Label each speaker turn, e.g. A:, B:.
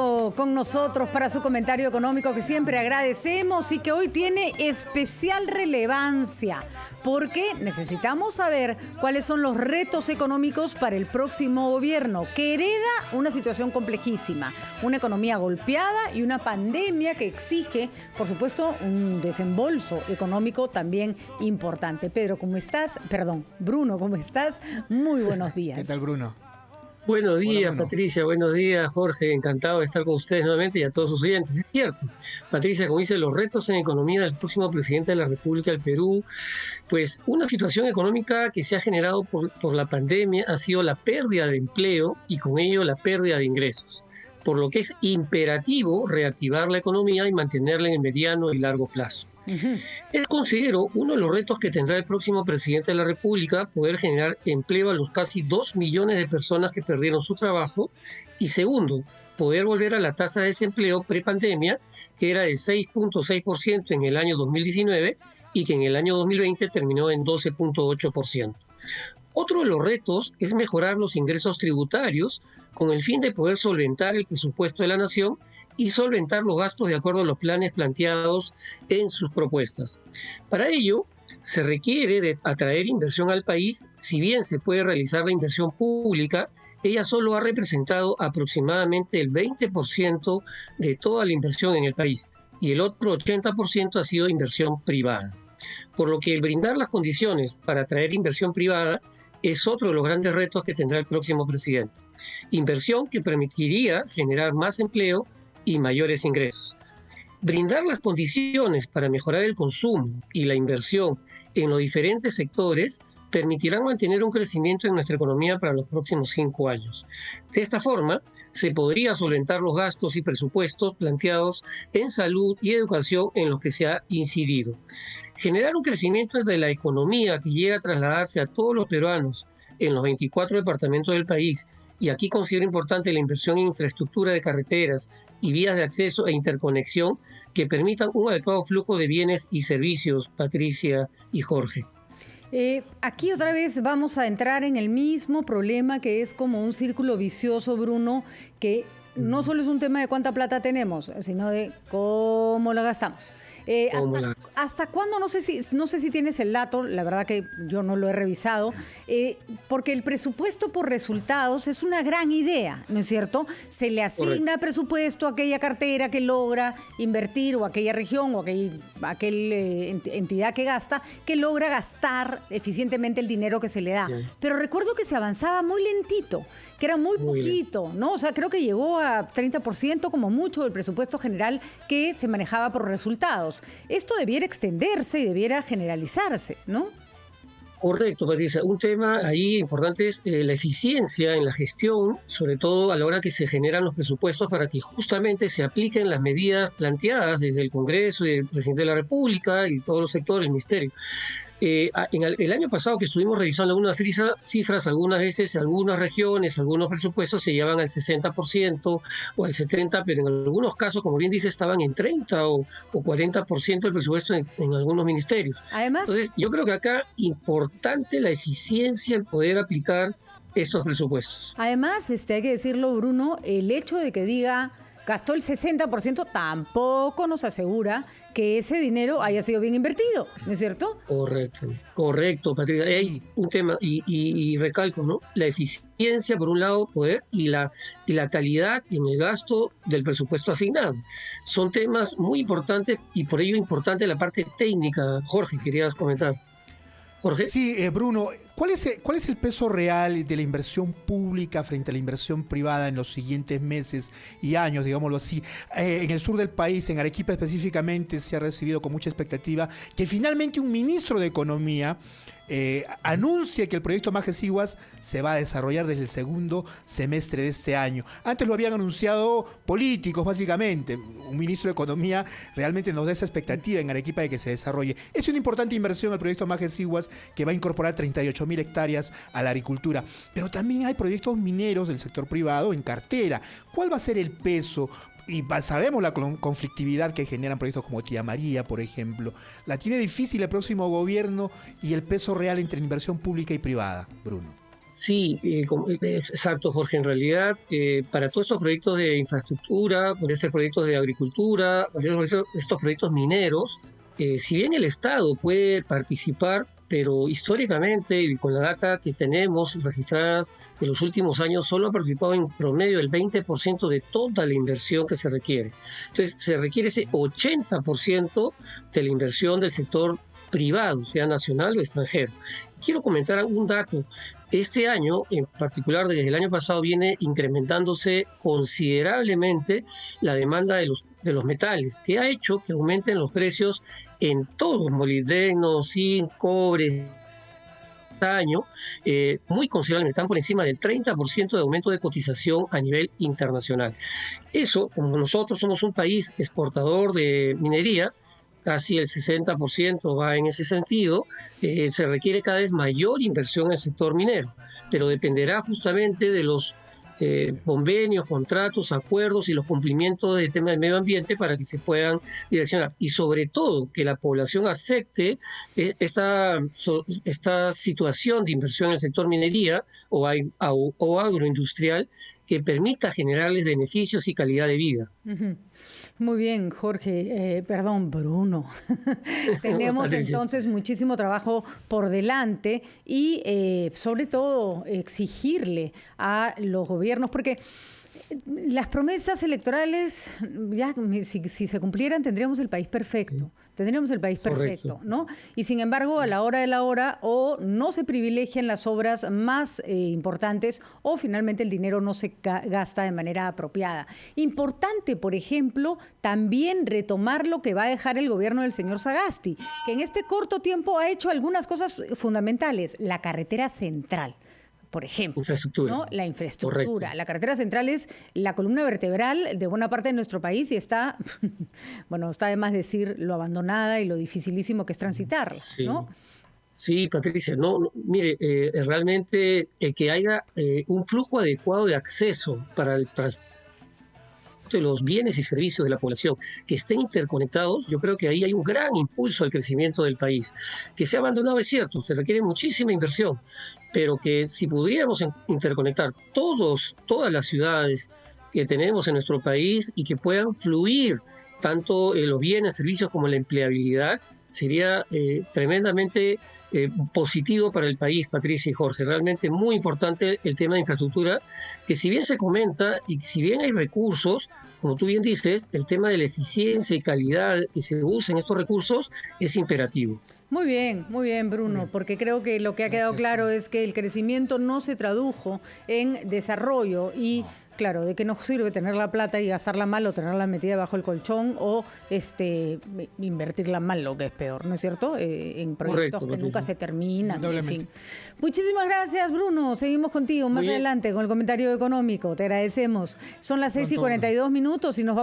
A: estado con nosotros para su comentario económico que siempre agradecemos y que hoy tiene especial relevancia porque necesitamos saber cuáles son los retos económicos para el próximo gobierno que hereda una situación complejísima, una economía golpeada y una pandemia que exige, por supuesto, un desembolso económico también importante. Pedro, ¿cómo estás? Perdón, Bruno, ¿cómo estás? Muy buenos días.
B: ¿Qué tal, Bruno?
C: Buenos días,
B: Hola, Bruno.
C: Patricia, buenos días, Jorge, encantado de estar con ustedes nuevamente y a todos sus oyentes. Es cierto, Patricia, como dice, los retos en economía del próximo presidente de la República del Perú, pues una situación económica que se ha generado por la pandemia ha sido la pérdida de empleo y con ello la pérdida de ingresos, por lo que es imperativo reactivar la economía y mantenerla en el mediano y largo plazo. Es, considero, uno de los retos que tendrá el próximo presidente de la República poder generar empleo a los casi 2 millones de personas que perdieron su trabajo y segundo, poder volver a la tasa de desempleo prepandemia que era de 6.6% en el año 2019 y que en el año 2020 terminó en 12.8%. Otro de los retos es mejorar los ingresos tributarios con el fin de poder solventar el presupuesto de la nación y solventar los gastos de acuerdo a los planes planteados en sus propuestas. Para ello, se requiere de atraer inversión al país. Si bien se puede realizar la inversión pública, ella solo ha representado aproximadamente el 20% de toda la inversión en el país y el otro 80% ha sido inversión privada. Por lo que el brindar las condiciones para atraer inversión privada es otro de los grandes retos que tendrá el próximo presidente. Inversión que permitiría generar más empleo y mayores ingresos. Brindar las condiciones para mejorar el consumo y la inversión en los diferentes sectores permitirán mantener un crecimiento en nuestra economía para los próximos 5 años. De esta forma, se podría solventar los gastos y presupuestos planteados en salud y educación en los que se ha incidido. Generar un crecimiento de la economía que llegue a trasladarse a todos los peruanos en los 24 departamentos del país, y aquí considero importante la inversión en infraestructura de carreteras y vías de acceso e interconexión que permitan un adecuado flujo de bienes y servicios, Patricia y Jorge.
A: Aquí otra vez vamos a entrar en el mismo problema que es como un círculo vicioso, Bruno, que no solo es un tema de cuánta plata tenemos, sino de cómo la gastamos. ¿Hasta cuándo? No sé si tienes el dato, la verdad que yo no lo he revisado, porque el presupuesto por resultados es una gran idea, ¿no es cierto? Se le asigna presupuesto a aquella cartera que logra invertir o a aquella región o a aquella entidad que gasta, que logra gastar eficientemente el dinero que se le da. Sí. Pero recuerdo que se avanzaba muy lentito, que era muy poquito, ¿no? O sea, creo que llegó a 30% como mucho del presupuesto general que se manejaba por resultados. Esto debiera extenderse y debiera generalizarse, ¿no?
C: Correcto, Patricia. Un tema ahí importante es la eficiencia en la gestión, sobre todo a la hora que se generan los presupuestos para que justamente se apliquen las medidas planteadas desde el Congreso y el presidente de la República y todos los sectores del ministerio. En el año pasado que estuvimos revisando algunas cifras, algunas veces algunas regiones, algunos presupuestos se llevan al 60% o al 70%, pero en algunos casos, como bien dice, estaban en 30 o 40% del presupuesto en algunos ministerios.
A: Además,
C: entonces, yo creo que acá importante la eficiencia en poder aplicar estos presupuestos.
A: Además, hay que decirlo, Bruno, el hecho de que diga gastó el 60% tampoco nos asegura que ese dinero haya sido bien invertido, ¿no es cierto?
C: Correcto, Patricia. Hay un tema, y recalco, ¿no? La eficiencia, por un lado, poder, y la calidad en el gasto del presupuesto asignado. Son temas muy importantes y por ello importante la parte técnica. Jorge, querías comentar. Jorge.
B: Sí, Bruno, ¿cuál es el peso real de la inversión pública frente a la inversión privada en los siguientes meses y años, digámoslo así? En el sur del país, en Arequipa específicamente, se ha recibido con mucha expectativa que finalmente un ministro de Economía anuncia que el proyecto Majes-Iguas se va a desarrollar desde el segundo semestre de este año. Antes lo habían anunciado políticos, básicamente. Un ministro de Economía realmente nos da esa expectativa en Arequipa de que se desarrolle. Es una importante inversión el proyecto Majes-Iguas que va a incorporar 38.000 hectáreas a la agricultura. Pero también hay proyectos mineros del sector privado en cartera. ¿Cuál va a ser el peso? Y sabemos la conflictividad que generan proyectos como Tía María, por ejemplo. La tiene difícil el próximo gobierno y el peso real entre inversión pública y privada, Bruno.
C: Sí, exacto, Jorge. En realidad, para todos estos proyectos de infraestructura, por estos proyectos de agricultura, por estos proyectos mineros, si bien el Estado puede participar, pero históricamente y con la data que tenemos registradas de los últimos años, solo ha participado en promedio el 20% de toda la inversión que se requiere. Entonces, se requiere ese 80% de la inversión del sector privado, sea nacional o extranjero. Quiero comentar un dato. Este año, en particular desde el año pasado, viene incrementándose considerablemente la demanda de los metales, que ha hecho que aumenten los precios en todos, molibdeno, zinc, cobre, año, muy considerable, están por encima del 30% de aumento de cotización a nivel internacional. Eso, como nosotros somos un país exportador de minería, casi el 60% va en ese sentido, se requiere cada vez mayor inversión en el sector minero, pero dependerá justamente de los convenios, contratos, acuerdos y los cumplimientos del tema del medio ambiente para que se puedan direccionar. Y sobre todo, que la población acepte esta situación de inversión en el sector minería o agroindustrial que permita generarles beneficios y calidad de vida.
A: Uh-huh. Muy bien, Jorge. Perdón, Bruno. Tenemos entonces muchísimo trabajo por delante y sobre todo exigirle a los gobiernos, porque las promesas electorales, ya si se cumplieran, tendríamos el país perfecto. Sí. Tendríamos el país perfecto, ¿no? Y sin embargo, a la hora de la hora, o no se privilegian las obras más importantes, o finalmente el dinero no se gasta de manera apropiada. Importante, por ejemplo, también retomar lo que va a dejar el gobierno del señor Sagasti, que en este corto tiempo ha hecho algunas cosas fundamentales. La carretera central, por ejemplo, ¿no? La infraestructura. Correcto. La carretera central es la columna vertebral de buena parte de nuestro país y está, bueno, está de más decir lo abandonada y lo dificilísimo que es transitarla, sí. ¿No?
C: Sí, Patricia, mire, realmente el que haya un flujo adecuado de acceso para el transporte de los bienes y servicios de la población que estén interconectados, yo creo que ahí hay un gran impulso al crecimiento del país. Que se ha abandonado es cierto, se requiere muchísima inversión, pero que si pudiéramos interconectar todas las ciudades que tenemos en nuestro país y que puedan fluir tanto los bienes, servicios como la empleabilidad, sería tremendamente positivo para el país, Patricia y Jorge. Realmente muy importante el tema de infraestructura, que si bien se comenta y si bien hay recursos, como tú bien dices, el tema de la eficiencia y calidad que se usen estos recursos es imperativo.
A: Muy bien, Bruno, porque creo que lo que ha quedado claro es que el crecimiento no se tradujo en desarrollo y claro, ¿de qué nos sirve tener la plata y gastarla mal o tenerla metida bajo el colchón o invertirla mal, lo que es peor, ¿no es cierto? En proyectos correcto, que nunca se terminan, en fin. Muchísimas gracias, Bruno. Seguimos contigo más adelante con el comentario económico. Te agradecemos. Son las 6:42 y nos vamos